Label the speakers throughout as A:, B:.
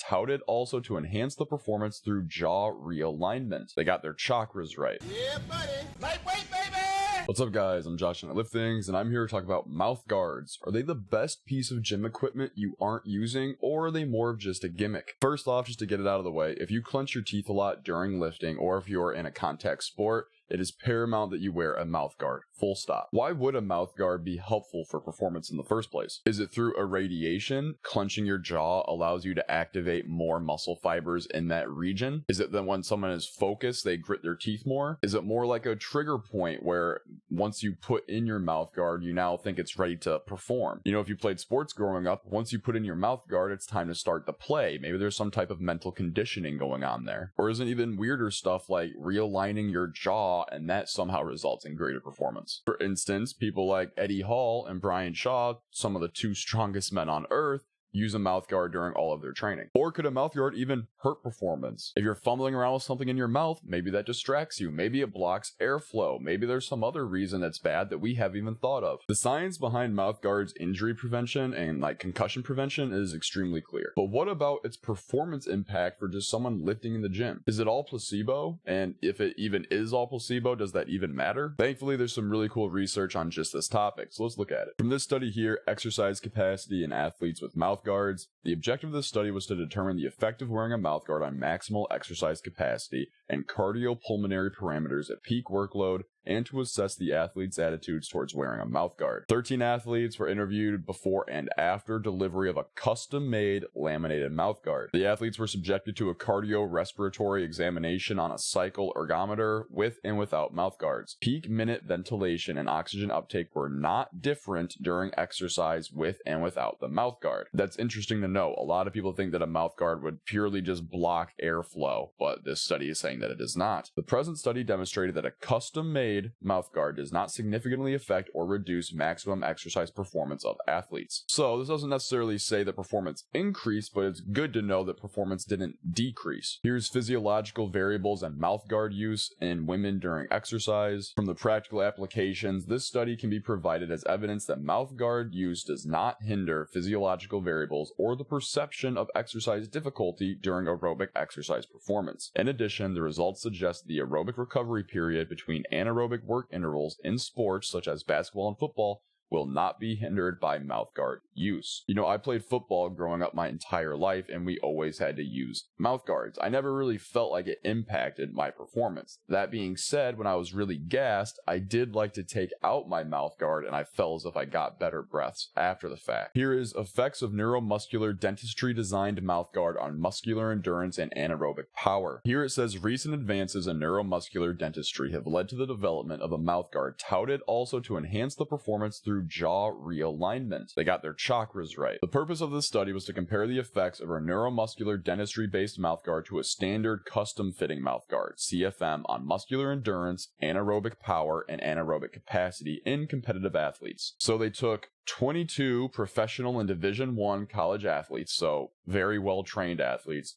A: touted also to enhance the performance through jaw realignment. They got their chakras right.
B: Yeah, buddy. Lightweight, baby!
A: What's up, guys? I'm Josh and I Lift Things, and I'm here to talk about mouth guards. Are they the best piece of gym equipment you aren't using, or are they more of just a gimmick? First off, just to get it out of the way, if you clench your teeth a lot during lifting, or if you're in a contact sport, it is paramount that you wear a mouth guard. Full stop. Why would a mouth guard be helpful for performance in the first place? Is it through irradiation? Clenching your jaw allows you to activate more muscle fibers in that region? Is it that when someone is focused, they grit their teeth more? Is it more like a trigger point where once you put in your mouth guard, you now think it's ready to perform? You know, if you played sports growing up, once you put in your mouth guard, it's time to start the play. Maybe there's some type of mental conditioning going on there. Or is it even weirder stuff like realigning your jaw, and that somehow results in greater performance? For instance, people like Eddie Hall and Brian Shaw, some of the two strongest men on earth, use a mouth guard during all of their training. Or could a mouth guard even hurt performance? If you're fumbling around with something in your mouth, maybe that distracts you. Maybe it blocks airflow. Maybe there's some other reason that's bad that we haven't even thought of. The science behind mouth guards' injury prevention and concussion prevention is extremely clear. But what about its performance impact for just someone lifting in the gym? Is it all placebo? And if it even is all placebo, does that even matter? Thankfully, there's some really cool research on just this topic, so let's look at it. From this study here, exercise capacity in athletes with mouth guards. The objective of this study was to determine the effect of wearing a mouth guard on maximal exercise capacity and cardiopulmonary parameters at peak workload, and to assess the athletes' attitudes towards wearing a mouth guard. 13 athletes were interviewed before and after delivery of a custom-made laminated mouth guard. The athletes were subjected to a cardiorespiratory examination on a cycle ergometer with and without mouth guards. Peak minute ventilation and oxygen uptake were not different during exercise with and without the mouth guard. That's interesting to know. A lot of people think that a mouth guard would purely just block airflow, but this study is saying that it does not. The present study demonstrated that a custom-made mouth guard does not significantly affect or reduce maximum exercise performance of athletes. So this doesn't necessarily say that performance increased, but it's good to know that performance didn't decrease. Here's physiological variables and mouth guard use in women during exercise. From the practical applications, this study can be provided as evidence that mouth guard use does not hinder physiological variables or the perception of exercise difficulty during aerobic exercise performance. In addition, the results suggest the aerobic recovery period between anaerobic work intervals in sports such as basketball and football will not be hindered by mouth guard use. You know, I played football growing up my entire life, and we always had to use mouth guards. I never really felt like it impacted my performance. That being said, when I was really gassed, I did like to take out my mouth guard, and I felt as if I got better breaths after the fact. Here is effects of neuromuscular dentistry designed mouth guard on muscular endurance and anaerobic power. Here it says recent advances in neuromuscular dentistry have led to the development of a mouth guard touted also to enhance the performance through jaw realignment. They got their chakras right. The purpose of this study was to compare the effects of a neuromuscular dentistry-based mouth guard to a standard custom-fitting mouth guard, CFM, on muscular endurance, anaerobic power, and anaerobic capacity in competitive athletes. So they took 22 professional and Division I college athletes, so very well-trained athletes,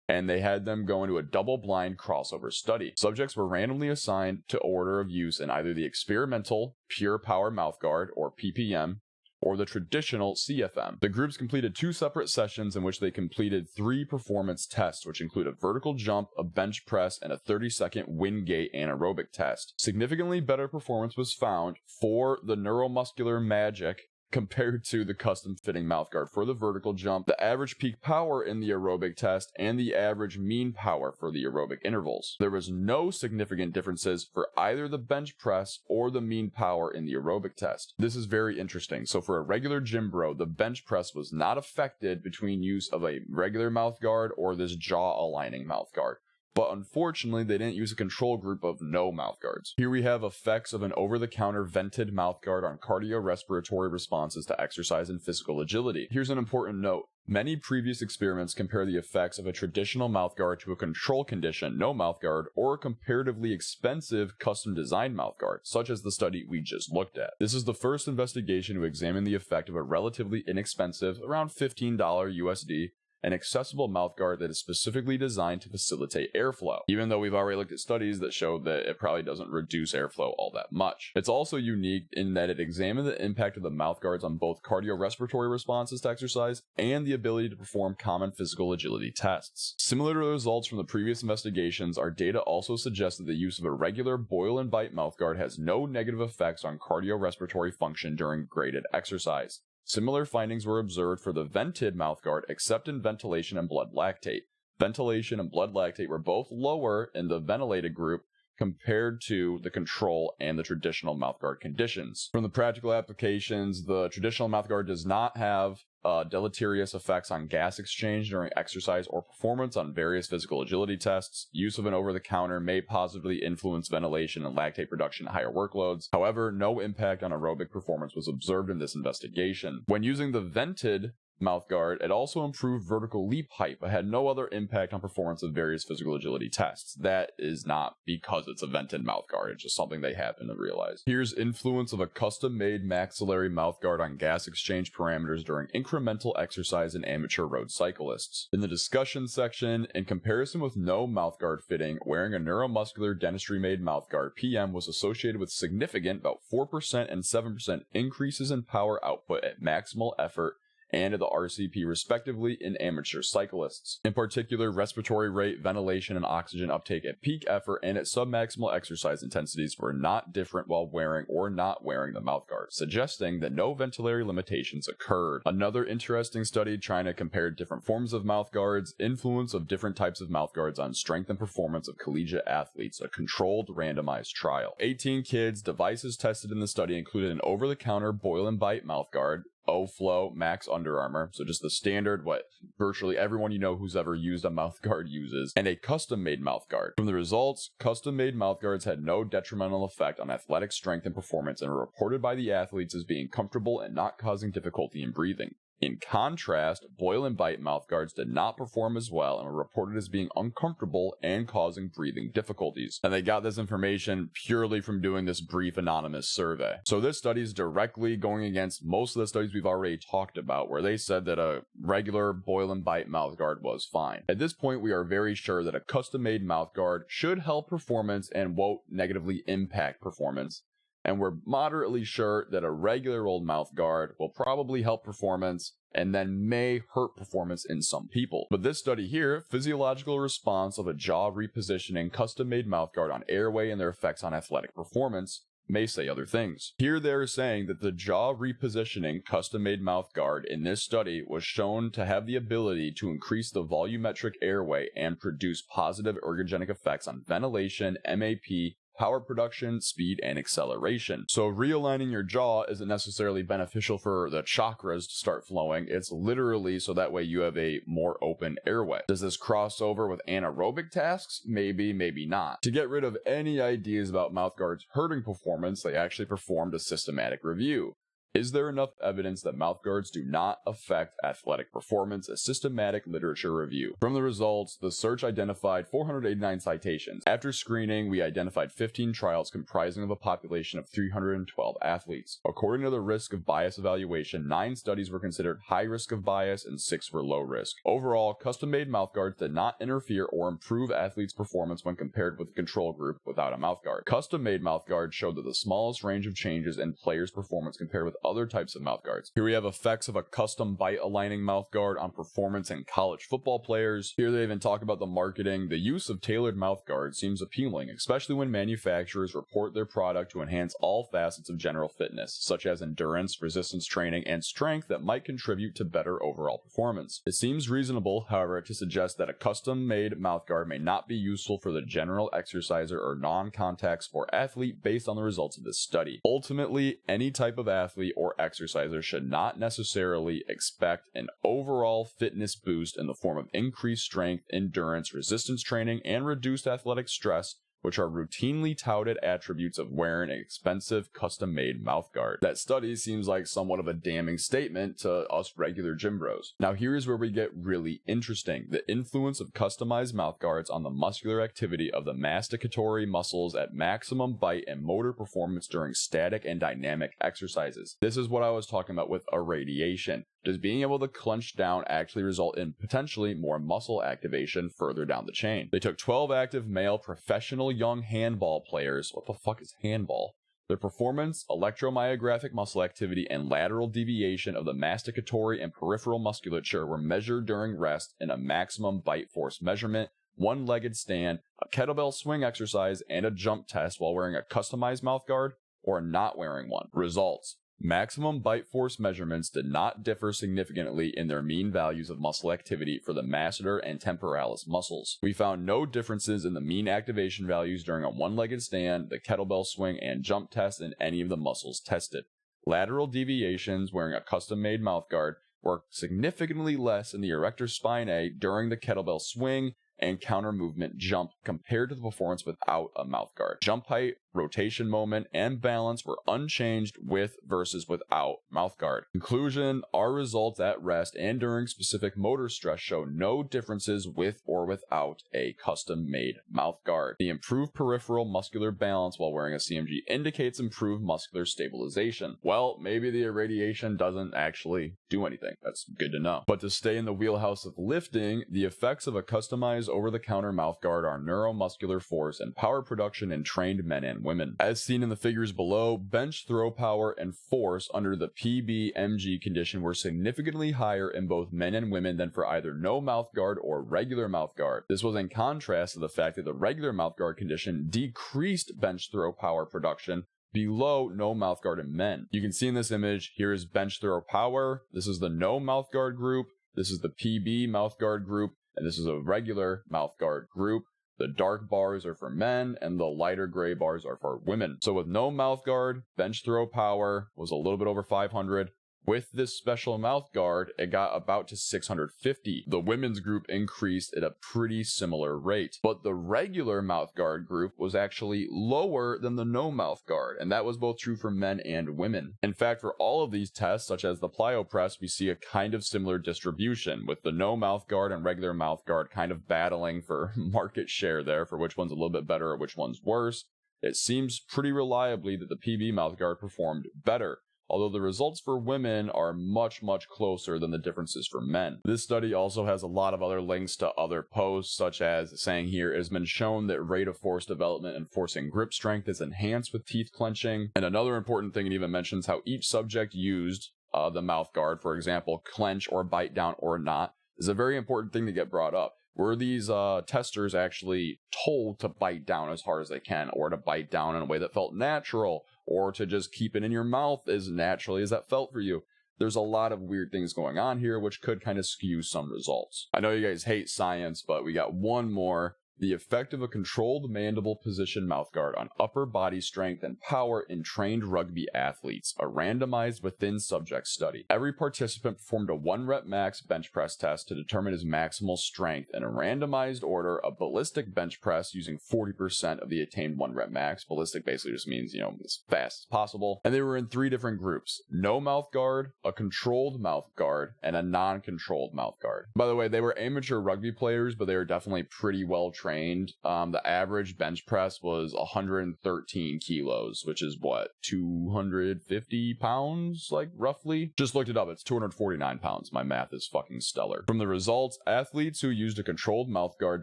A: and they had them go into a double-blind crossover study. Subjects were randomly assigned to order of use in either the experimental pure power mouth guard, or PPM, or the traditional CFM. The groups completed 2 separate sessions in which they completed 3 performance tests, which include a vertical jump, a bench press, and a 30-second Wingate anaerobic test. Significantly better performance was found for the neuromuscular magic compared to the custom-fitting mouth guard for the vertical jump, the average peak power in the aerobic test, and the average mean power for the aerobic intervals. There was no significant differences for either the bench press or the mean power in the aerobic test. This is very interesting. So for a regular gym bro, the bench press was not affected between use of a regular mouth guard or this jaw-aligning mouth guard. But unfortunately, they didn't use a control group of no mouth guards. Here we have effects of an over-the-counter vented mouth guard on cardiorespiratory responses to exercise and physical agility. Here's an important note. Many previous experiments compare the effects of a traditional mouth guard to a control condition, no mouth guard, or a comparatively expensive custom-designed mouth guard, such as the study we just looked at. This is the first investigation to examine the effect of a relatively inexpensive, around $15 USD, an accessible mouthguard that is specifically designed to facilitate airflow, even though we've already looked at studies that show that it probably doesn't reduce airflow all that much. It's also unique in that it examined the impact of the mouthguards on both cardiorespiratory responses to exercise and the ability to perform common physical agility tests. Similar to the results from the previous investigations, our data also suggests that the use of a regular boil and bite mouthguard has no negative effects on cardiorespiratory function during graded exercise. Similar findings were observed for the vented mouthguard except in ventilation and blood lactate. Ventilation and blood lactate were both lower in the ventilated group compared to the control and the traditional mouthguard conditions. From the practical applications, the traditional mouthguard does not have deleterious effects on gas exchange during exercise or performance on various physical agility tests. Use of an over-the-counter may positively influence ventilation and lactate production at higher workloads. However, no impact on aerobic performance was observed in this investigation. When using the vented mouthguard, it also improved vertical leap height, but had no other impact on performance of various physical agility tests. That is not because it's a vented mouthguard, it's just something they happen to realize. Here's influence of a custom-made maxillary mouthguard on gas exchange parameters during incremental exercise in amateur road cyclists. In the discussion section, in comparison with no mouthguard fitting, wearing a neuromuscular dentistry-made mouthguard PM was associated with significant, about 4% and 7% increases in power output at maximal effort and the RCP respectively in amateur cyclists. In particular, respiratory rate, ventilation, and oxygen uptake at peak effort and at submaximal exercise intensities were not different while wearing or not wearing the mouthguard, suggesting that no ventilatory limitations occurred. Another interesting study trying to compare different forms of mouthguards, influence of different types of mouthguards on strength and performance of collegiate athletes, a controlled randomized trial. 18 kids, devices tested in the study included an over-the-counter boil and bite mouthguard, O-Flow Max Under Armour, so just the standard what virtually everyone you know who's ever used a mouthguard uses, and a custom-made mouthguard. From the results, custom-made mouthguards had no detrimental effect on athletic strength and performance and were reported by the athletes as being comfortable and not causing difficulty in breathing. In contrast, boil and bite mouthguards did not perform as well and were reported as being uncomfortable and causing breathing difficulties. And they got this information purely from doing this brief anonymous survey. So this study is directly going against most of the studies we've already talked about, where they said that a regular boil and bite mouthguard was fine. At this point, we are very sure that a custom-made mouthguard should help performance and won't negatively impact performance. And we're moderately sure that a regular old mouthguard will probably help performance and then may hurt performance in some people. But this study here, physiological response of a jaw repositioning custom-made mouthguard on airway and their effects on athletic performance, may say other things. Here they're saying that the jaw repositioning custom-made mouthguard in this study was shown to have the ability to increase the volumetric airway and produce positive ergogenic effects on ventilation, MAP, power production, speed, and acceleration. So realigning your jaw isn't necessarily beneficial for the chakras to start flowing. It's literally so that way you have a more open airway. Does this cross over with anaerobic tasks? Maybe, maybe not. To get rid of any ideas about mouthguards hurting performance, they actually performed a systematic review. Is there enough evidence that mouthguards do not affect athletic performance? A systematic literature review. From the results, the search identified 489 citations. After screening, we identified 15 trials comprising of a population of 312 athletes. According to the risk of bias evaluation, 9 studies were considered high risk of bias and 6 were low risk. Overall, custom-made mouthguards did not interfere or improve athletes' performance when compared with the control group without a mouthguard. Custom-made mouthguards showed that the smallest range of changes in players' performance compared with other types of mouthguards. Here we have effects of a custom bite aligning mouthguard on performance in college football players. Here they even talk about the marketing. The use of tailored mouthguards seems appealing, especially when manufacturers report their product to enhance all facets of general fitness, such as endurance, resistance training, and strength that might contribute to better overall performance. It seems reasonable, however, to suggest that a custom-made mouthguard may not be useful for the general exerciser or non-contact sport athlete based on the results of this study. Ultimately, any type of athlete or exerciser should not necessarily expect an overall fitness boost in the form of increased strength, endurance, resistance training, and reduced athletic stress, which are routinely touted attributes of wearing an expensive custom-made mouthguard. That study seems like somewhat of a damning statement to us regular gym bros. Now here's where we get really interesting: the influence of customized mouthguards on the muscular activity of the masticatory muscles at maximum bite and motor performance during static and dynamic exercises. This is what I was talking about with irradiation. Does being able to clench down actually result in potentially more muscle activation further down the chain? They took 12 active male professional young handball players. What the fuck is handball? Their performance, electromyographic muscle activity, and lateral deviation of the masticatory and peripheral musculature were measured during rest in a maximum bite force measurement, one-legged stand, a kettlebell swing exercise, and a jump test while wearing a customized mouthguard or not wearing one. Results. Maximum bite force measurements did not differ significantly in their mean values of muscle activity for the masseter and temporalis muscles. We found no differences in the mean activation values during a one-legged stand, the kettlebell swing, and jump test in any of the muscles tested. Lateral deviations wearing a custom-made mouthguard were significantly less in the erector spinae during the kettlebell swing and counter movement jump compared to the performance without a mouthguard. Jump height, rotation moment, and balance were unchanged with versus without mouthguard. Conclusion, our results at rest and during specific motor stress show no differences with or without a custom-made mouthguard. The improved peripheral muscular balance while wearing a CMG indicates improved muscular stabilization. Well, maybe the irradiation doesn't actually do anything. That's good to know. But to stay in the wheelhouse of lifting, the effects of a customized over-the-counter mouthguard are neuromuscular force and power production in trained men and women. As seen in the figures below, bench throw power and force under the PBMG condition were significantly higher in both men and women than for either no mouthguard or regular mouthguard. This was in contrast to the fact that the regular mouthguard condition decreased bench throw power production below no mouthguard in men. You can see in this image, here is bench throw power, this is the no mouthguard group, this is the PB mouthguard group, and this is a regular mouthguard group. The dark bars are for men, and the lighter gray bars are for women. So with no mouthguard, bench throw power was a little bit over 500. With this special mouthguard, it got about to 650. The women's group increased at a pretty similar rate. But the regular mouthguard group was actually lower than the no mouthguard, and that was both true for men and women. In fact, for all of these tests, such as the plyo press, we see a kind of similar distribution, with the no mouthguard and regular mouthguard kind of battling for market share there, for which one's a little bit better or which one's worse. It seems pretty reliably that the PB mouthguard performed better, although the results for women are much closer than the differences for men. This study also has a lot of other links to other posts, such as saying here, it has been shown that rate of force development and forcing grip strength is enhanced with teeth clenching. And another important thing, it even mentions how each subject used the mouthguard, for example, clench or bite down or not, is a very important thing to get brought up. Were these testers actually told to bite down as hard as they can, or to bite down in a way that felt natural, or to just keep it in your mouth as naturally as that felt for you? There's a lot of weird things going on here, which could kind of skew some results. I know you guys hate science, but we got one more. The effect of a controlled mandible position mouthguard on upper body strength and power in trained rugby athletes, a randomized within subject study. Every participant performed a 1-rep max bench press test to determine his maximal strength in a randomized order of ballistic bench press using 40% of the attained 1-rep max. Ballistic basically just means, as fast as possible. And they were in 3 different groups: no mouthguard, a controlled mouthguard, and a non-controlled mouthguard. By the way, they were amateur rugby players, but they were definitely pretty well trained. The average bench press was 113 kilos, which is what, 250 pounds, like roughly? Just looked it up, it's 249 pounds. My math is fucking stellar. From the results, athletes who used a controlled mouthguard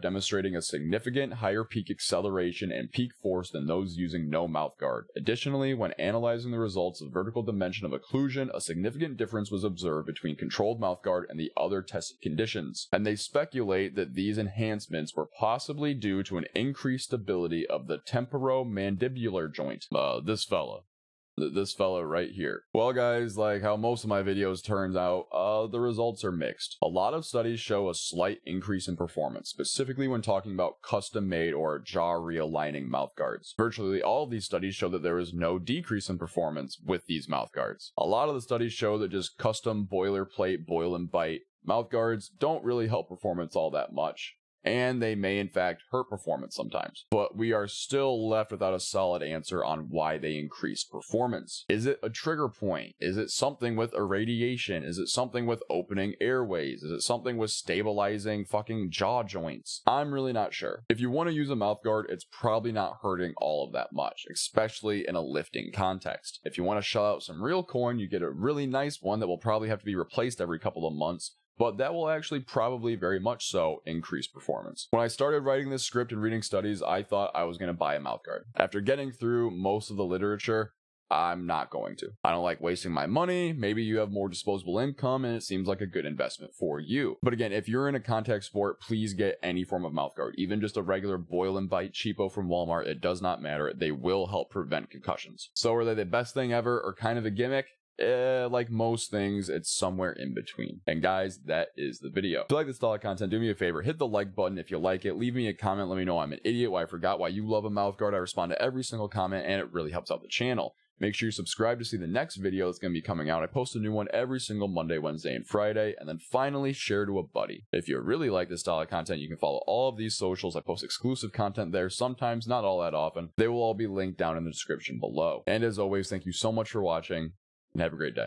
A: demonstrating a significant higher peak acceleration and peak force than those using no mouthguard. Additionally, when analyzing the results of vertical dimension of occlusion, a significant difference was observed between controlled mouthguard and the other tested conditions. And they speculate that these enhancements were possibly due to an increased stability of the temporomandibular joint. This fella right here. Well guys, like how most of my videos turns out, the results are mixed. A lot of studies show a slight increase in performance, specifically when talking about custom-made or jaw realigning mouthguards. Virtually all of these studies show that there is no decrease in performance with these mouthguards. A lot of the studies show that just custom boilerplate boil and bite mouthguards don't really help performance all that much. and they may in fact hurt performance sometimes. But we are still left without a solid answer on why they increase performance. Is it a trigger point? Is it something with irradiation? Is it something with opening airways? Is it something with stabilizing fucking jaw joints? I'm really not sure. If you want to use a mouth guard, it's probably not hurting all of that much, especially in a lifting context. If you want to shell out some real coin, you get a really nice one that will probably have to be replaced every couple of months, but that will actually probably very much so increase performance. When I started writing this script and reading studies, I thought I was going to buy a mouthguard. After getting through most of the literature, I'm not going to. I don't like wasting my money. Maybe you have more disposable income and it seems like a good investment for you. But again, if you're in a contact sport, please get any form of mouthguard, even just a regular boil and bite cheapo from Walmart. It does not matter. They will help prevent concussions. So are they the best thing ever or kind of a gimmick? Like most things, it's somewhere in between. And guys, that is the video. If you like this style of content, do me a favor, hit the like button if you like it. Leave me a comment, let me know I'm an idiot, why I forgot why you love a mouthguard. I respond to every single comment and it really helps out the channel. Make sure you subscribe to see the next video that's going to be coming out. I post a new one every single Monday, Wednesday, and Friday. And then finally, share to a buddy. If you really like this style of content, you can follow all of these socials. I post exclusive content there, sometimes, not all that often. They will all be linked down in the description below. And as always, thank you so much for watching, and have a great day.